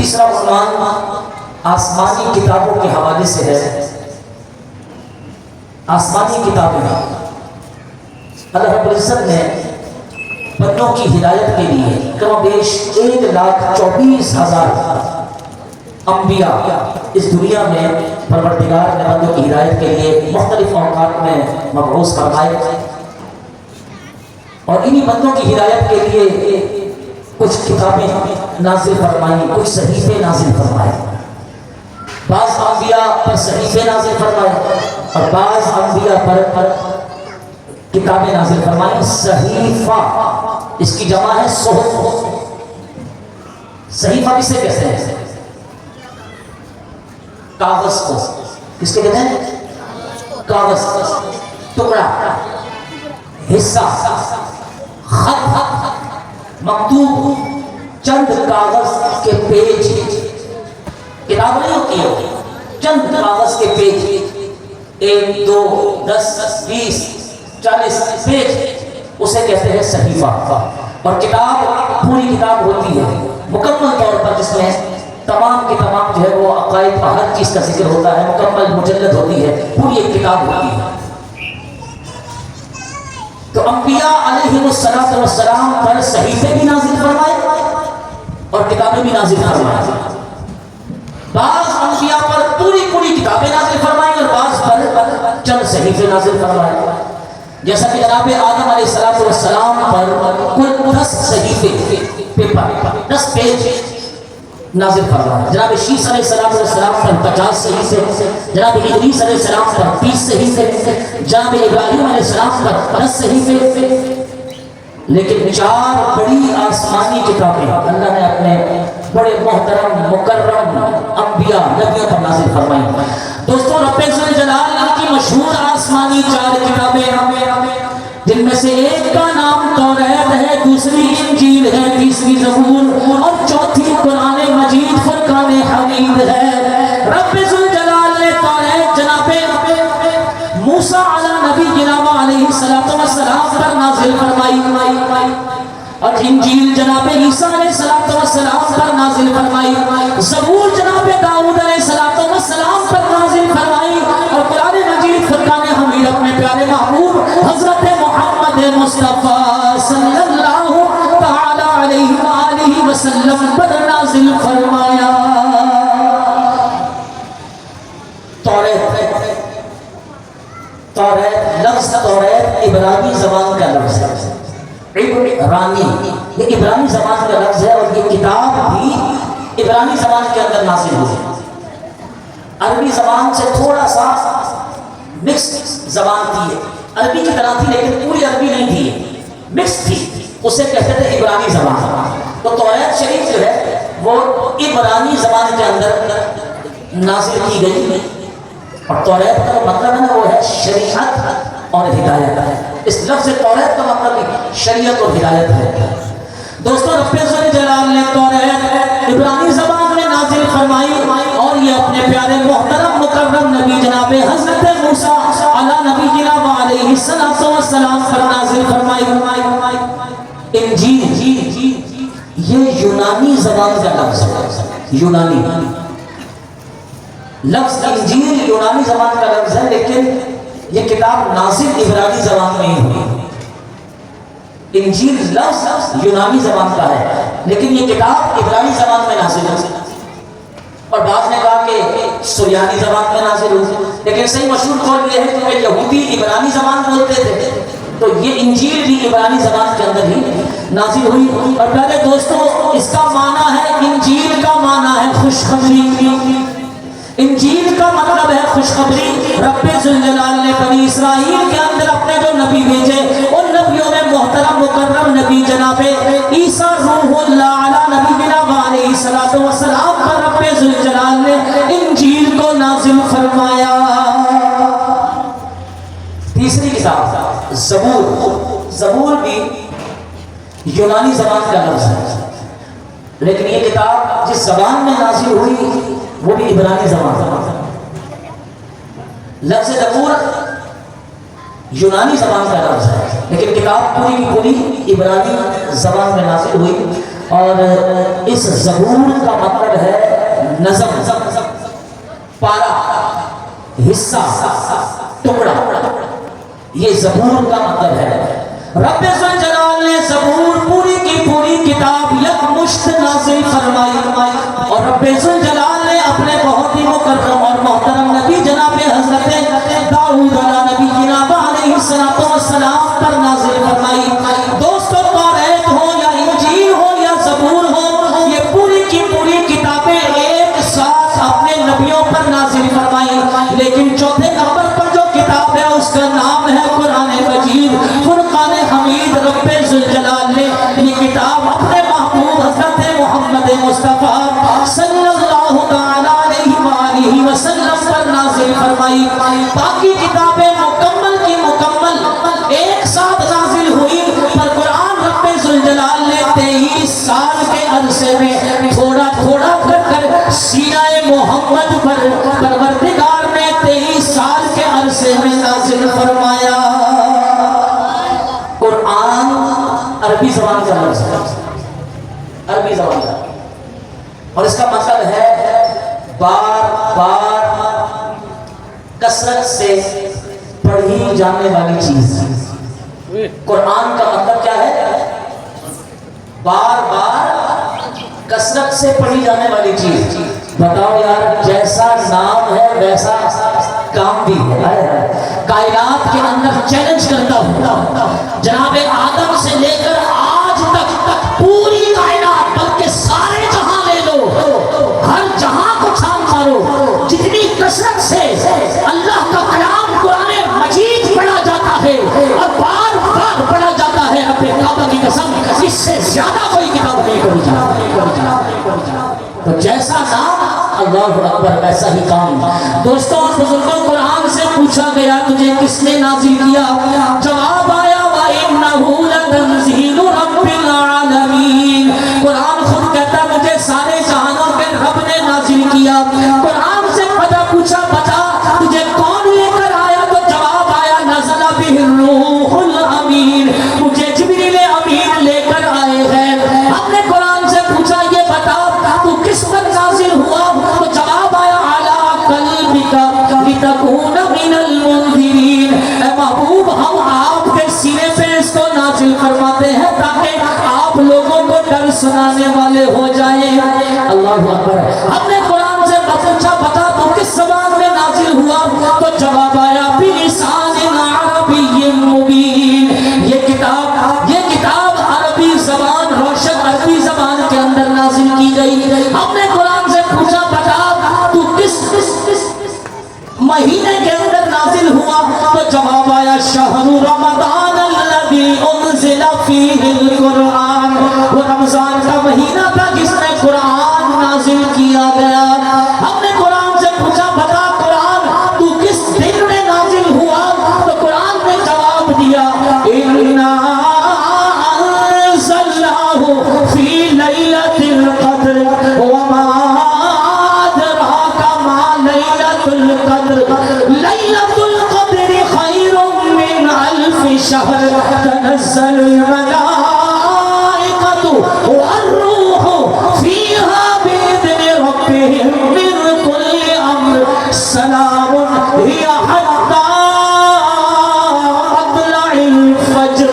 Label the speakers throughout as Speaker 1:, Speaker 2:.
Speaker 1: تیسرا عنوان آسمانی کتابوں کے حوالے سے ہے۔ آسمانی کتابیں اللہ رب العزت نے بندوں کی ہدایت کے لیے کم و بیش 1,24,000 انبیاء اس دنیا میں پروردگار نے بندوں کی ہدایت کے لیے مختلف اوقات میں مبعوث فرمائے، اور انہی بندوں کی ہدایت کے لیے کچھ کتابیں نازل فرمائیں، کچھ صحیفے نازل فرمائے۔ بعض انبیاء پر صحیفے نازل فرمائے اور بعض انبیاء پر کتابیں نازل فرمائیں۔ صحیفہ اس کی جمع ہے صحف۔ صحیفہ کسے کہتے ہیں؟ کاغذ کو کس کے کہتے ہیں؟ کاغذ، ٹکڑا، حصہ، خط، مکتوب، چند کاغذ کے پیج، کتاب نہیں ہوتی ہے، چند کاغذ کے پیج، 1 2 10 20 40 پیج، اسے کہتے ہیں صحیفہ۔ اور کتاب پوری کتاب ہوتی ہے مکمل طور پر، جس میں تمام کی تمام جو ہے وہ عقائد کا ہر چیز کا ذکر ہوتا ہے، مکمل مجلد ہوتی ہے، پوری ایک کتاب ہوتی ہے۔ تو انبیاء علیہ السلام پر صحیفے بھی نازل فرمائے اور کتابیں بھی نازل فرمائے۔ بعض انبیاء پر پوری کتابیں نازل فرمائیں اور بعض پر چند صحیفے نازل فرمائے۔ جیسا کہ جناب آدم علیہ السلام پر کل 10 صحیفے، پیپر، 10 پیج نازل فرمائے۔ جناب شیس علیہ السلام پر 50 صحیفے، جناب ادریس علیہ السلام پر 30 صحیفے، جناب ابراہیم علیہ السلام پر 10 صحیفے۔ لیکن 4 بڑی آسمانی کتابیں اللہ نے اپنے بڑے محترم مکرم انبیاء نبیوں پر نازل فرمائی۔ دوستوں، رب ذوالجلال کی مشہور آسمانی 4 کتابیں، جن میں سے ایک کا نام توریت ہے، دوسری انجیل ہے، تیسری زبور اور چوتھی قرآن مجید فرقان حمید ہے۔ رب ذوالجلال نے توریت جناب موسیٰ علیہ نبی جناب علیہ السلام پر نازل فرمائی، اور انجیل جناب عیسیٰ علیہ السلام پر نازل فرمائی، زبور جناب داؤد علیہ السلام پر نازل فرمائی، اور قرآن مجید فرقان حمید اپنے پیارے محبوب حضرت محمد مصطفیٰ صلی اللہ تعالی علیہ وآلہ وسلم پر نازل فرمایا۔ توریت لفظ توریت عبرانی زبان کا لفظ ہے، عبرانی، یہ عبرانی زبان کا لفظ ہے، اور یہ کتاب بھی عبرانی زبان کے اندر نازل ہوئی۔ عربی زبان سے تھوڑا سا مکس زبان تھی، عربی کی طرح تھی لیکن پوری عربی نہیں تھی، مکس تھی، اسے کہتے تھے عبرانی زبان۔ تو توریت شریف جو ہے وہ عبرانی زبان کے اندر نازل کی گئی، اور توریت کا مطلب ہے نا وہ ہے شریعت اور ہدایت۔ اس لفظ توریت کا مطلب شریعت اور ہدایت ہے۔ دوستوں، رب ذوالجلال نے توریت عبرانی زبان میں نازل فرمائی، اور یہ اپنے پیارے محترم مکرم نبی جناب حضرت موسیٰ علیہ نبی جناب علیہ السلام پر نازل فرمائی۔ انجیل یہ یونانی زبان کا لفظ ہے، یونانی لفظ انجیل یونانی زبان کا لفظ ہے، لیکن یہ کتاب نازل عبرانی زبان میں ہی ہوئی۔ انجیل لفظ یونانی زبان کا ہے لیکن یہ کتاب عبرانی زبان میں نازل ہوئی، اور بعض نے کہا کہ سریانی زبان میں نازل ہوئی، لیکن صحیح مشہور قول یہ ہے کہ یہودی عبرانی زبان بولتے تھے، تو یہ انجیل بھی عبرانی زبان کے اندر ہی نازل ہوئی۔ اور پہلے دوستوں، اس کا معنی ہے، انجیل کا معنی ہے خوشخبری، انجیل کا مطلب ہے خوشخبری۔ رب ذوالجلال نے بنی اسرائیل کے اندر اپنے جو نبی بھیجے، ان نبیوں میں محترم مکرم نبی جناب عیسیٰ روح اللہ علیہ نبی جناب علیہ السلام پر رب ذوالجلال نے انجیل کو نازل فرمایا۔ تیسری کتاب زبور بھی یونانی زبان کا لفظ ہے، لیکن یہ کتاب جس زبان میں نازل ہوئی وہ بھی عبرانی زبان۔ لفظ زبور یونانی زبان کا لفظ ہے لیکن کتاب پوری کی پوری عبرانی زبان میں نازل ہوئی، اور اس زبور کا مطلب ہے حصہ، ٹکڑا، یہ زبور کا مطلب ہے۔ رب ذوالجلال نے زبور پوری کی پوری کتاب یک مشت نازل فرمائی، اور رب ذوالجلال نے اپنے بہت ہی مکرم اور محترم نبی جناب حضرت داؤد علیہ نبی جناب علیہ السلام پر نازل فرمائی۔ دوستوں، توریت ہو یا انجیل ہو یا زبور ہو، یہ پوری کی پوری کتابیں ایک ساتھ اپنے نبیوں پر نازل فرمائی، لیکن چوتھے نمبر پر جو کتاب ہے اس کا نام ہے قرآن مجید، فرقان حمید۔ رب ذوالجلال نے یہ کتاب اپنے محبوب حضرت محمد مصطفیٰ صلی اللہ تعالیٰ علیہ وآلہ وسلم پر نازل فرمائی۔ باقی کتابیں مکمل کی مکمل ایک ساتھ نازل ہوئی، پر قرآن رب ذوالجلال نے 23 سال کے عرصے میں تھوڑا تھوڑا کر سینہ محمد پر پروردگار نے 23 سال کے عرصے میں نازل فرمایا۔ قرآن عربی زبان کا لفظ ہے، عربی زبان کا، اور اس کا مطلب ہے بار بار کثرت سے پڑھی جانے والی چیز۔ قرآن کا مطلب کیا ہے؟ بار بار کثرت سے پڑھی جانے والی چیز۔ بتاؤ یار، جیسا نام ہے ویسا کام بھی ہے۔ کائنات کے اندر چیلنج کرتا ہوں، جناب آدم سے لے کر آج تک پوری کائنات، بلکہ سارے جہاں لے لو، ہر جہاں کو چھان مارو، جتنی کثرت سے اللہ کا کلام قرآن مجید پڑھا جاتا ہے اور بار بار پڑھا جاتا ہے، اپنے کعبہ کی قسم اس سے زیادہ کوئی کتاب نہیں پڑھی جاتی۔ تو جیسا نام اللہ اکبر ویسا ہی کام۔ دوستوں اور بزرگوں، قرآن سے پوچھا گیا تجھے کس نے نازل کیا؟ جواب آیا وَإِنَّهُ لَتَنزِيلُ رَبِّ الْعَالَمِينَ۔ قرآن خود کہتا مجھے سارے جہانوں کے رب نے نازل کیا۔ قرآن سے پتہ پوچھا بتا تجھے کون لے کر آیا؟ تو جواب آیا نزل بِهِ الرُّوحُ الْأَمِينُ، مجھے جبریل امین لے کر آئے ہیں۔ ہم نے قرآن سے پوچھا یہ بتا تو کس پر نازل ہوا؟ تو جواب آیا عَلَىٰ قَلْبِكَ لِتَكُونَ مِنَ الْمُنذِرِينَ۔ اے محبوب، ہم آپ کے سینے پہ اس کو نازل فرماتے ہیں تاکہ آپ لوگوں کو ڈر سنانے والے ہو جائیں۔ اللہ اکبر۔ ہم نے قرآن سے پوچھا بتا تو کس زبان میں نازل ہوا؟ تو جواب آیا بِلِسَانٍ عَرَبِيٍّ مُبِينٍ۔ یہ کتاب عربی زبان، روشن عربی زبان کے اندر نازل کی گئی۔ ہم نے قرآن سے پوچھا بتا تو کس مہینے کے اندر نازل ہوا؟ تو جواب آیا شہر رمضان الذی انزل فیہ القرآن۔ وہ رمضان کا مہینہ تھا جس میں قرآن نازل کیا گیا۔ ہم نے قرآن سے پوچھا بتا قرآن تو کس دن میں نازل ہوا؟ تو قرآن نے جواب دیا اِنَّا أَنزَلْنَاهُ فِي لَيْلَةِ الْقَدْرِ وَمَا أَدْرَاكَ مَا لَيْلَةُ الْقَدْرِ لَيْلَةُ الْقَدْرِ خَيْرٌ مِّنْ أَلْفِ شَهْرٍ تَنَزَّلُ الْمَلَائِكَةُ وَالرُّوحُ فِيهَا بِإِذْنِ رَبِّهِم مِّن كُلِّ أَمْرٍ سَلَامٌ هِيَ حَتَّىٰ مَطْلَعِ الْفَجْرِ۔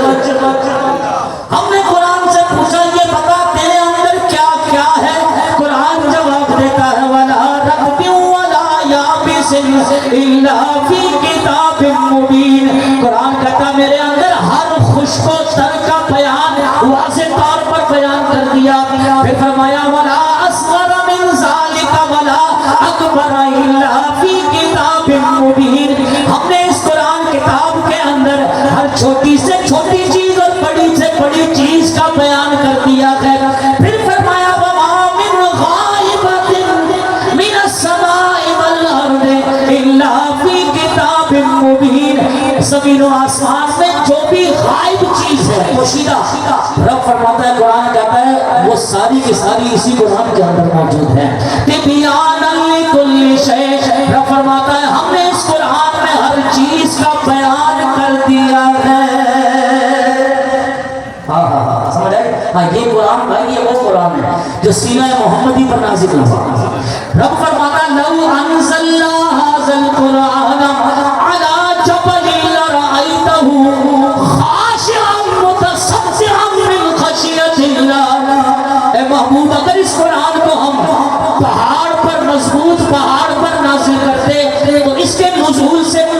Speaker 1: ہم نے قرآن سے پوچھا یہ بتا تیرے اندر کیا کیا ہے؟ قرآن جواب دیتا ہے وَلَا رَطْبٍ وَلَا يَابِسٍ إِلَّا فِي كِتَابٍ مُّبِينٍ۔ قرآن کہتا میرے اندر ہر خشک و تر کا بیان واضح طور پر بیان کر دیا۔ پھر فرمایا وَلَا أَصْغَرَ مِنْ ذَلِكَ وَلَا أَكْبَرَ إِلَّا فِي كِتَابٍ مُّبِينٍ۔ ہم نے اس قرآن کتاب کے اندر ہر چھوٹی سے چھوٹی چیز اور بڑی سے بڑی چیز کا بیان کر دیا ہے۔ پھر فرمایا وَمَا مِنْ غَائِبَةٍ مِنَ السَّمَاءِ وَالْأَرْضِ إِلَّا فِي كِتَابٍ مُّبِينٍ۔ زمین و آسمان میں جو بھی غائب چیز ہے پوشیدہ، رب فرماتا ہے قرآن کہتا ہے وہ ساری کی ساری اسی قرآن کے اندر موجود ہے۔ تِبْيَانًا لِكُلِّ شَيْءٍ، رب فرماتا ہے ہم نے اس قرآن میں ہر چیز کا بیان کر دیا ہے۔ سمجھ آئے؟ یہ قرآن بھائی یہ وہ قرآن ہے جو سینہ محمدی پر نازل ہوا۔ رب فرماتا لو انزلنا هذا القرآن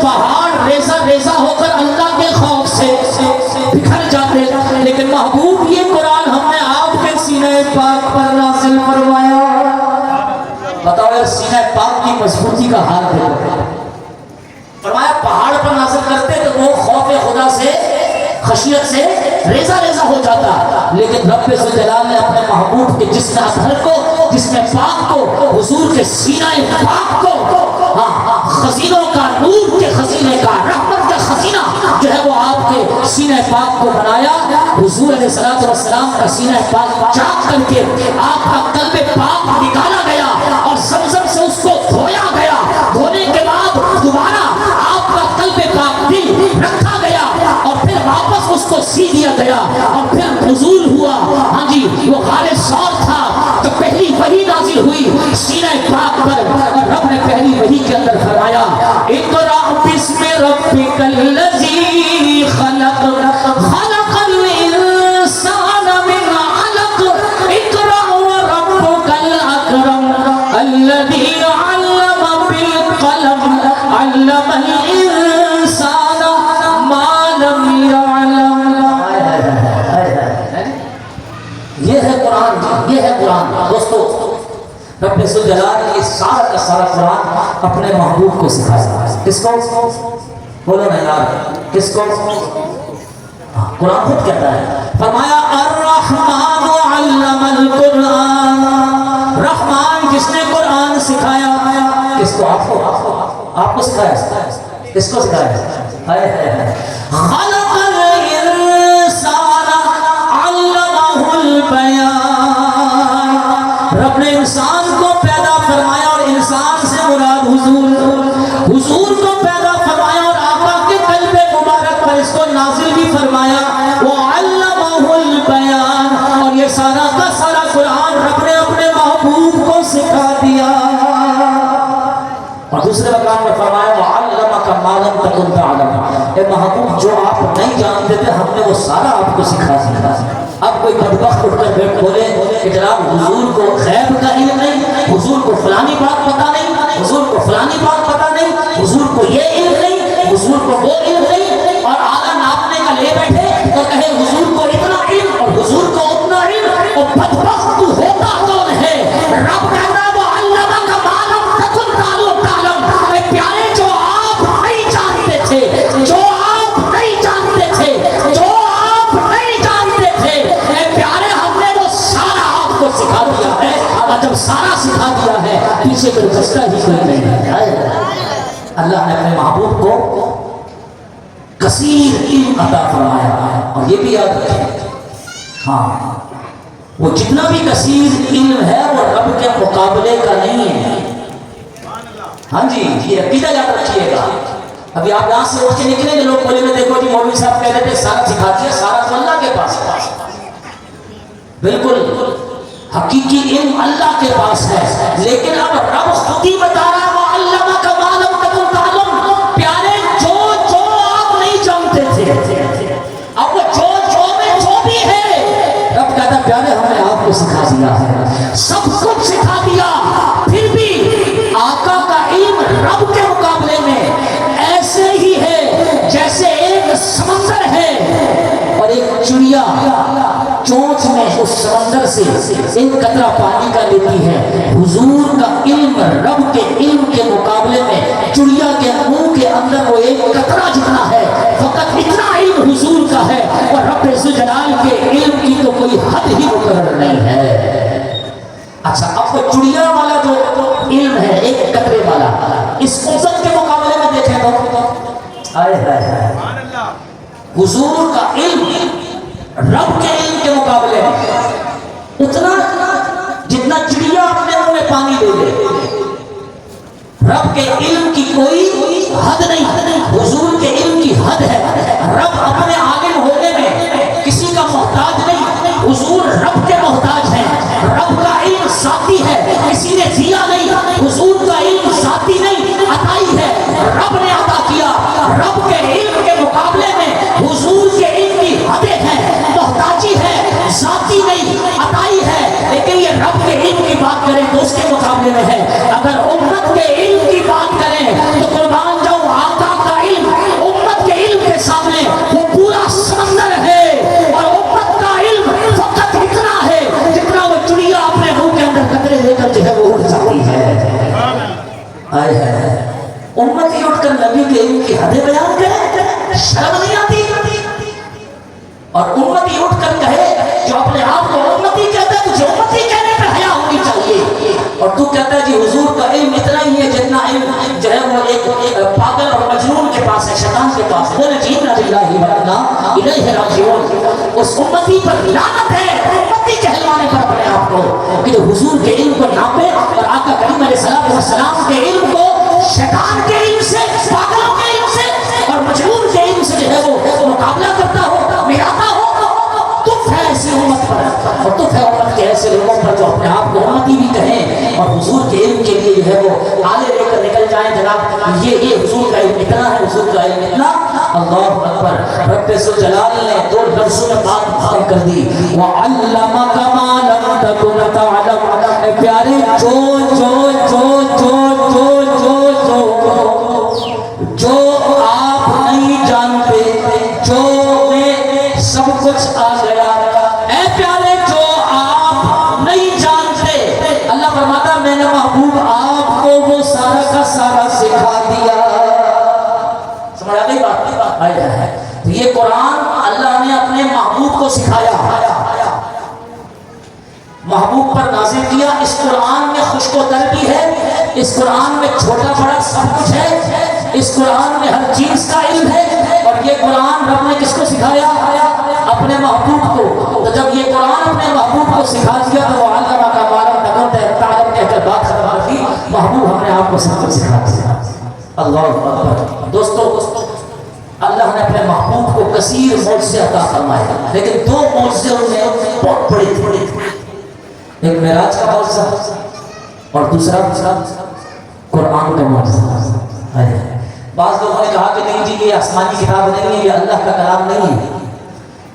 Speaker 1: پہاڑ ریزہ ریزہ ہو کر اللہ کے خوف سے بکھر جاتے، لیکن محبوب یہ قرآن ہم نے آپ کے سینہ پاک پر نازل فرمایا۔ بتاؤ یار سینہ پاک کی مضبوطی کا حال ہے۔ فرمایا پہاڑ پر نازل کرتے تو وہ خوف خدا سے خشیت سے ریزہ ریزہ ہو جاتا، لیکن رب ذوالجلال نے اپنے محبوب کے جسم اطہر کو، جسم پاک کو، حضور کے سینہ پاک کو، خزینوں کا، نور کے خزینے کا، رحمت کا خزینہ جو ہے وہ آپ کے سینہ پاک کو بنایا۔ حضور علیہ السلام کا سینہ پاک چاک کر کے آپ کا قلب پاک نکالا گیا اور زمزم سے اس کو دھویا گیا۔ دھونے کے بعد دوبارہ آپ کا قلب پاک دل رکھا گیا اور پھر واپس اس کو سی دیا گیا اور پھر نزول ہوا۔ ہاں جی، وہ غار ثور تھا تو پہلی وحی نازل ہوئی سینہ پاک پر، اور رب نے پہلی وحی کے اندر فرمایا اقرأ بسم ربک الذی خلق، خلق الانسان من علق، اقرأ وربک الاکرم الذی علم بالقلم، علم الانسان ما لم يعلم۔ یہ ہے قرآن، یہ ہے قرآن۔ دوستو رب ذوالجلال نے یہ سارا کا سارا قرآن اپنے محبوب کو سکھایا۔ کس کو؟ بولو نا یار، کس کو؟ قرآن خود کہتا ہے، فرمایا الرحمن علم القرآن، رحمان جس نے قرآن سکھایا۔ کس کو؟ آپ کو، آپ کو سکھایا۔ کس کو سکھایا؟ خلق الانسان علمہ البیان، رب نے انسان کو پیدا فرمایا اور انسان سے مراد حضور کو پیدا فرمایا اور آقا کے قلب مبارک پر اس کو نازل بھی فرمایا۔ وعلمہ البیان، اور یہ سارا کا سارا قرآن رب نے اپنے محبوب کو سکھا دیا۔ اور دوسرے مقام میں فرمایا وعلمک ما لم تکن تعلم، اے محبوب جو آپ نہیں جانتے تھے ہم نے وہ سارا آپ کو سکھا دیا۔ اب کوئی بدبخت اٹھ کر بیٹھ بولے کہ جناب حضور کو غیب کا علم نہیں، حضور کو فلانی بات پتہ نہیں، حضور کو فلانی بات پتہ نہیں، حضور کو یہ علم نہیں، حضور کو وہ علم نہیں، اور اعلیٰ ناپنے کا لے بیٹھے تو کہے حضور کو اتنا علم اور حضور کو اتنا علم۔ اور بدبخت تو ہوتا کون ہے؟ رب کہتا ہے وعلمک ما لم تکن تعلم، اے پیارے جو آپ نہیں جانتے تھے، جو آپ نہیں جانتے تھے، جو آپ نہیں جانتے تھے، اے پیارے ہم نے وہ سارا آپ کو سکھا دیا ہے۔ اور جب سارا سکھا دیا ہے پیچھے کوئی بچتا ہی کوئی نہیں ہے۔ اللہ نے اپنے محبوب کو کثیر علم عطا فرمایا، اور یہ بھی یاد رکھیں ہاں وہ جتنا بھی کثیر علم ہے وہ رب کے مقابلے کا نہیں ہے۔ ہاں جی، یہ عقیدہ یاد رکھیے گا۔ ابھی آپ یہاں سے اٹھ کے نکلیں گے لوگ بولیں گے دیکھو جی مولوی صاحب کہہ رہے تھے سارا سکھا دیا، سارا تو اللہ کے پاس ہے۔ بالکل حقیقی علم اللہ کے پاس ہے، لیکن اب رب خود ہی بتا رہا ہے وعلمک ما لم تکن تعلم، پیارے جو آپ نہیں جانتے تھے، اب وہ جو میں جو بھی ہے رب کہتا ہے پیارے ہم نے آپ کو سکھا دیا ہے، سب کچھ سکھا دیا۔ پھر بھی آقا کا علم رب کے مقابلے میں ایسے ہی ہے جیسے ایک سمندر ہے اور ایک چڑیا چونچ میں اس سمندر سے ایک قطرہ پانی کا لیتی ہے۔ حضور کا علم رب کے علم کے مقابلے میں چڑیا کے منہ کے اندر وہ ایک قطرہ جتنا ہے، فقط اتنا علم حضور کا ہے، اور رب ذوالجلال کے علم کی تو کوئی حد ہی مقرر نہیں ہے۔ اچھا اب وہ چڑیا والا جو علم ہے ایک قطرے والا، اس عزت کے مقابلے میں دیکھیں تو حضور کا علم رب کے علم کے مقابلے میں اتنا جتنا چڑیا اپنے منہ میں پانی دے دے، رب کے علم کی کوئی حد نہیں، حضور کے علم کی حد ہے۔ رب اپنے عالم ہونے میں کسی کا محتاج نہیں، حضور رب کے محتاج ہیں۔ رب کا علم ذاتی ہے، کسی نے دیا نہیں، حضور کا علم ذاتی نہیں، عطائی ہے، رب نے عطا کیا۔ رب کے علم کے مقابلے میں حضور کے علم کی حدیں ہیں، محتاجی ہے، ذاتی نہیں، عطائی ہے، لیکن یہ رب کے علم کی بات کریں تو اس کے مقابلے میں ہے۔ اگر امت کے علم کی بات کریں تو قربان جاؤں آقا کا آئے ہے امتی اٹھ کر نبی کے علم کی حدیں بیان کرے، شرم نہیں آتی؟ اور امتی اٹھ کر کہے، جو اپنے آپ کو امتی کہتا ہے تجھے امتی کہنے پر حیا ہونی چاہیے، اور تو کہتا ہے جی حضور کا علم اتنا ہی ہے جتنا علم جو ہے وہ ایک پاگل اور مجنون کے پاس ہے، شیطان کے پاس ہے۔ بولے جی انا للہ و انا الیہ راجعون۔ اس امتی پر لعنت ہے امتی کہلوانے پر اپنے آپ کو، کہ جو حضور کے علم کو ناپے اور آقا کریم علیہ الصلوۃ والسلام کے علم کو شیطان کے علم سے، پاگلوں کے علم سے اور مجنون کے علم سے جو ہے وہ مقابلہ کرتا ہو، ملاتا ہو۔ تف ہے ایسی امت پر، اور تف ہے امت کے ایسے لوگوں پر جو اپنے آپ کو امتی بھی کہیں اور حضور کے علم کے لیے جو ہے وہ آلے لے کر نکل جائیں، جناب یہ حضور کا علم اتنا ہے، حضور کا علم اتنا۔ اللہ اکبر۔ رب ذوالجلال نے دو لفظوں میں بات ختم کر دی، وَعَلَّمَكَ مَا لَمْ تَكُنْ تَعْلَمُ۔ اے پیارے جو آپ نہیں جانتے، جو میں سب کچھ آ گیا، اے پیارے جو آپ نہیں جانتے، اللہ فرماتا میں نے محبوب آپ کو وہ سارا کا سارا سکھا دیا۔ سمجھ آ گئی بات؟ آیا ہے تو یہ قرآن اللہ نے اپنے محبوب کو سکھایا، محبوب پر نازل کیا۔ اس قرآن میں خشک و تر بھی ہے، اس قرآن میں چھوٹا بڑا سب کچھ ہے، اس قرآن میں ہر چیز کا علم ہے، اور یہ قرآن رب نے کس کو سکھایا؟ اپنے محبوب کو۔ تو جب یہ قرآن اپنے محبوب کو سکھا دیا تو وہ علامہ کا معلوم تعلم کہہ کر بات ختم کی، محبوب اپنے آپ کو سب کچھ سکھا دیا۔ اللہ اکبر۔ دوستو اللہ نے اپنے محبوب کو کثیر معجزے عطا فرمائے، لیکن دو معجزے ان میں بہت بڑے تھے، ایک معراج کا معجزہ اور دوسرا قرآن کا معجزہ۔ بعض لوگوں نے کہا کہ نہیں جی یہ آسمانی کتاب نہیں ہے، یہ اللہ کا کلام نہیں ہے۔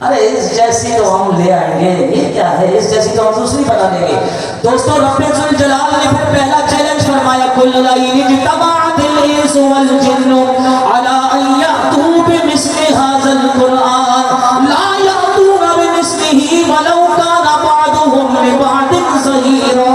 Speaker 1: ارے اس جیسی تو ہم لے آئیں گے، یہ کیا ہے، اس جیسی تو ہم دوسری بنا لیں گے۔ دوستو رب ذوالجلال نے پھر پہلا چیلنج فرمایا، کل لئن اجتمعت الانس والجن علی ان یأتوا بمثل ھذا القرآن لا یأتون بمثلہ ولو کان بعضهم لبعض ظہیرا۔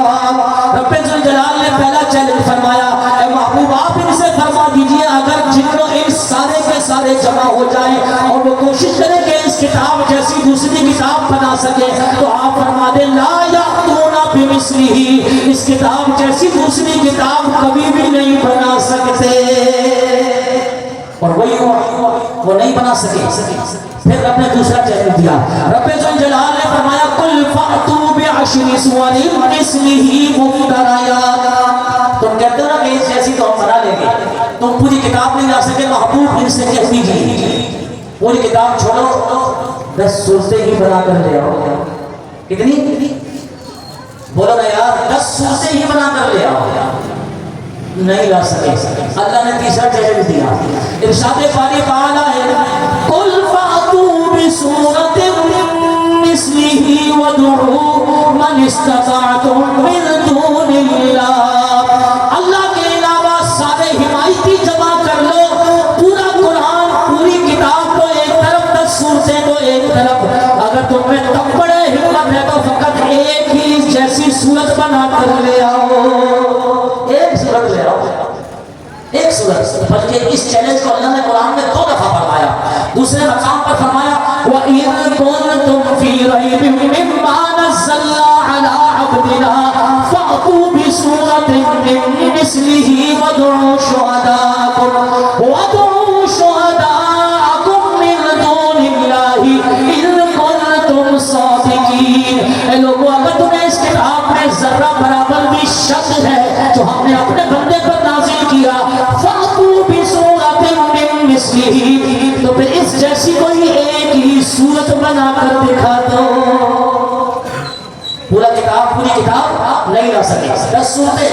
Speaker 1: رب ذوالجلال نے پہلا چیلنج فرمایا، اے محبوب آپ ان سے فرما دیجئے اگر جن و انس سارے کے سارے جمع ہو جائیں اور وہ کوشش کریں کہ اس کتاب جیسی دوسری کتاب بنا سکے، تو آپ فرما دیں لا یأتون بمثلہ، اس کتاب جیسی دوسری کتاب کبھی بھی نہیں بنا سکتے۔ اور وہی وہ نہیں بنا سکے۔ پھر رب نے دوسرا چیلنج دیا، رب ذوالجلال نے فرمایا قل فأتوا بعشر سور مثلہ مفتریات۔ تم کہتے ہو نا کہ اس جیسی تو ہم بنا لیں گے، تم پوری کتاب نہیں لا سکے، محبوب ان سے کہہ دیجیے پوری کتاب چھوڑو، 10 صورتیں ہی بنا کر لے آؤ۔ کتنی؟ بولو نا یار، 10 صورتیں ہی بنا کر لے آؤ۔ نہیں لا سکے۔ اللہ نے تیسرا چیلنج دیا، ارشاد باری تعالیٰ ہے قل فأتوا بسورۃ مثلہ وادعوا من استطعتم من دون اللہ۔ اللہ کے علاوہ سارے حمایتی جمع کر لو، پورا قرآن پوری کتاب کو ایک طرف، 10 صورتیں کو ایک طرف، اگر تم میں تب بڑے ہمت ہے تو فقط ایک ہی جیسی صورت بنا کر لے آؤ، ایک صورت لے آؤ، ایک صورت۔ بلکہ اس چیلنج کو اللہ نے قرآن میں 2 دفعہ فرمایا۔ دوسرے مقام پر فرمایا وَإِذْ كُنْتُمْ فِي رَيْبٍ مِّمَّا نَزَّلْنَا عَلَىٰ عَبْدِنَا فَأْتُوا بِسُورَةٍ مِّن مِّثْلِهِ وَادْعُوا شُهَدَاءَكُم مِّن دُونِ اللَّهِ إِن كُنتُمْ صَادِقِينَ۔ اے لوگوں اگر تمہیں اس کتاب میں ذرہ برابر بھی شک ہے جو ہم نے اپنے بندے پر نازل کیا، فَأْتُوا بِسُورَةٍ مِّن مِّثْلِهِ، تو پھر اس جیسی کوئی ایک ہی صورت بنا کر دکھا دو۔ پوری کتاب نہیں لا سکے، 10 صورتیں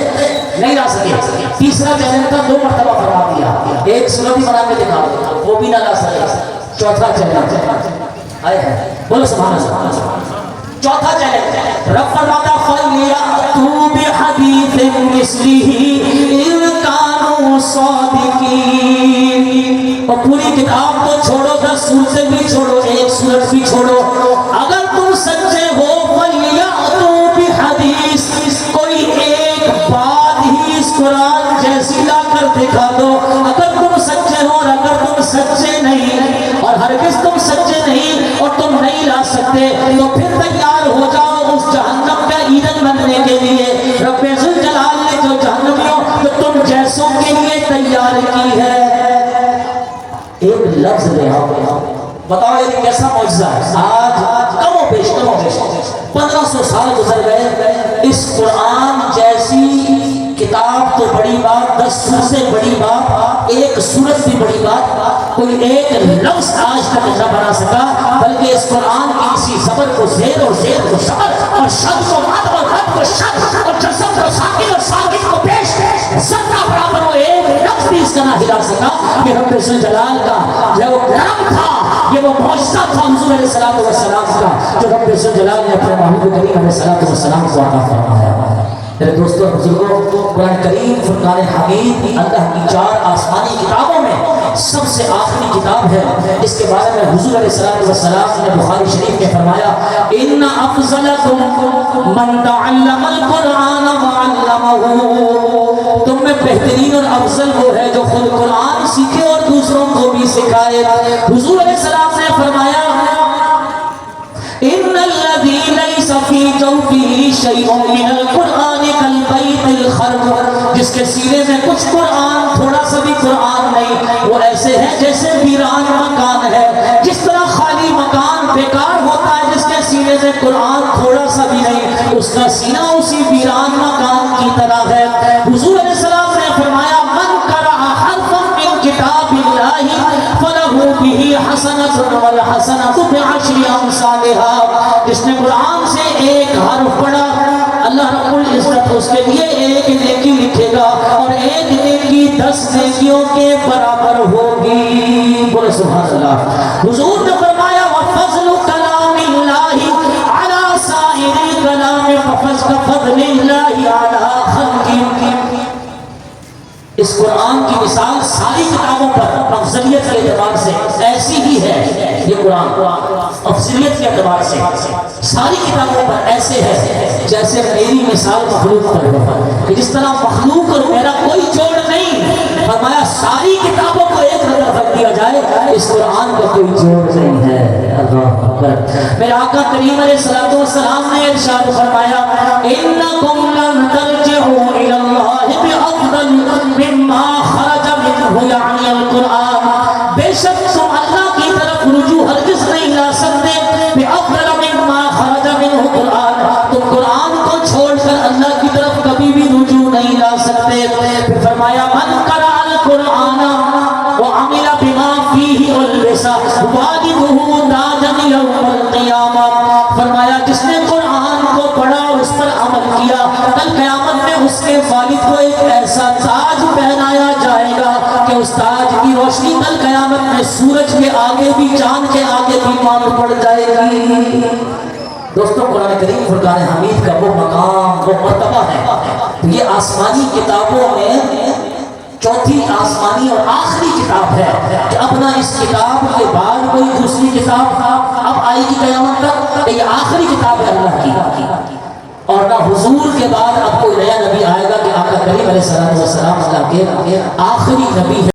Speaker 1: نہیں لا سکے۔ تیسرا چیلنج تھا 2 مرتبہ فرما دیا، ایک صورت ہی بنا کے دکھا دو، وہ بھی نہ لا سکے۔ چوتھا چیلنج آئے ہیں، بولو سبحان اللہ۔ چوتھا چیلنج رب فرماتا فَلْيَأْتُوا بِحَدِيثٍ مِّثْلِهِ إِن كَانُوا صَادِقِينَ۔ اور پوری کتاب کو چھوڑو، 10 صورتیں بھی چھوڑو، ایک صورت بھی چھوڑو، اگر تم سچے ہو فَلْيَأْتُوا بِحَدِيثٍ، کوئی ایک بات ہی اس قرآن جیسی لا کر دکھا دو، اگر تم سچے ہو اور اگر تم سچے نہیں اور ہرگز تم سچے نہیں اور تم نہیں لا سکتے تو پھر تیار ہو جاؤ اس جہنم کا ایندھن بننے کے لیے۔ رب ذوالجلال نے جو جہنمیوں تو تم جیسوں کے لیے تیار کی ہے۔ ایک لفظ لے آؤ، بتاؤ یہ کیسا معجزہ ہے۔ آج کم و بیش 1500 سال گزر گئے، اس قرآن جیسی کتاب تو بڑی بات، 10 سور سے بڑی بات، ایک سورت بھی بڑی بات، کوئی ایک لفظ آج تک نہ بنا سکا، بلکہ اس قرآن کی اسی زبر کو زیر اور زیر کو شبر اور شد کو مد اور رد کو شد اور جسم کو ساکن اور ساکن کو پیش سکتا برابر وہ ایک لفظ بھی اس کا نہ ہلا سکا۔ یہ رب ذوالجلال کا جو کرم تھا، یہ وہ معجزہ تھا حضور علیہ الصلوۃ والسلام کا جو رب ذوالجلال نے اپنے محبوب کریم علیہ الصلوۃ والسلام کو عطا فرمایا۔ میرے دوستوں اور بزرگوں، قرآن کریم فرقان حمید اللہ کی 4 آسمانی کتابوں میں سب سے آخری کتاب ہے۔ اس کے بارے میں حضور علیہ الصلوۃ والسلام نے بخاری شریف میں فرمایا ان افضلکم من تعلم القرآن وعلمہ، تم میں بہترین اور افضل وہ ہے جو خود قرآن سیکھے اور دوسروں کو بھی سکھائے۔ حضور علیہ السلام نے فرمایا ان الذی لیس فی جوفہ شیء من القرآن کالبیت الخرب، جس کے سینے میں کچھ قرآن، تھوڑا سا بھی قرآن نہیں، وہ ایسے ہے جیسے ویران مکان ہے۔ جس طرح خالی مکان بیکار ہوتا ہے جس کے سینے میں قرآن تھوڑا سا بھی نہیں، اس کا سینہ اسی ویران مکان کی طرح ہے۔ حضور علیہ السلام نے فرمایا من قرأ حرفا من کتاب اللہ فلہ بہ حسنۃ والحسنۃ بعشر امثالها، جس نے قرآن سے ایک حرف پڑھا اللہ رب العزت اس کے لیے ایک نیکی لکھے گا اور ایک نیکی 10 نیکیوں کے برابر ہوگی۔ بولے سبحان اللہ۔ حضور نے فرمایا وفضل کلام اللہ علی سائر الکلام کفضل اللہ علی خلقہ، اس قرآن کی مثال ساری کتابوں پر افضلیت کے اعتبار سے ایسی ہی ہے۔ یہ قرآن افضلیت کے اعتبار سے ساری کتابوں پر ایسے ہے جیسے میری مثال مخلوق پر ہو، کہ جس طرح مخلوق اور میرا کوئی جوڑ نہیں، فرمایا ساری کتابوں کو ایک نظر رکھ دیا جائے اس قرآن کا کوئی جوڑ نہیں ہے۔ اللہ اکبر۔ میرے آقا کریم علیہ الصلوۃ والسلام نے ارشاد فرمایا انکم لن ترجعوا الی اللہ بافضل مما خرج منہ یعنی القرآن، بے شک تم اللہ کی طرف رجوع ہرگز نہیں لا سکتے بافضل مما خرج منہ قرآن، تم قرآن کو چھوڑ کر اللہ کی طرف کبھی بھی رجوع نہیں لا سکتے۔ پھر فرمایا من قرأ القرآن وعمل بما فیہ البس والدہ تاجا یوم القیامہ، فرمایا جس نے قرآن کو پڑھا اور اس پر عمل کیا، کل قیامت میں اس کے والد کو ایک ایسا تاج پہنایا جائے گا کہ اس تاج کی روشنی کل قیامت میں سورج کے آگے بھی، چاند کے آگے بھی معلوم پڑ جائے گی۔ دوستوں قرآن کریم فرقان حمید کا وہ مقام، وہ مرتبہ ہے، تو یہ آسمانی کتابوں میں چوتھی آسمانی اور آخری کتاب ہے کہ اب نہ اس کتاب کے بعد کوئی دوسری کتاب اب آئے گی قیامت تک، یہ آخری کتاب ہے اللہ کی، اور نہ حضور کے بعد اب کوئی نیا نبی آئے گا کہ آقا کریم علیہ السلام اللہ کے آخری نبی ہے۔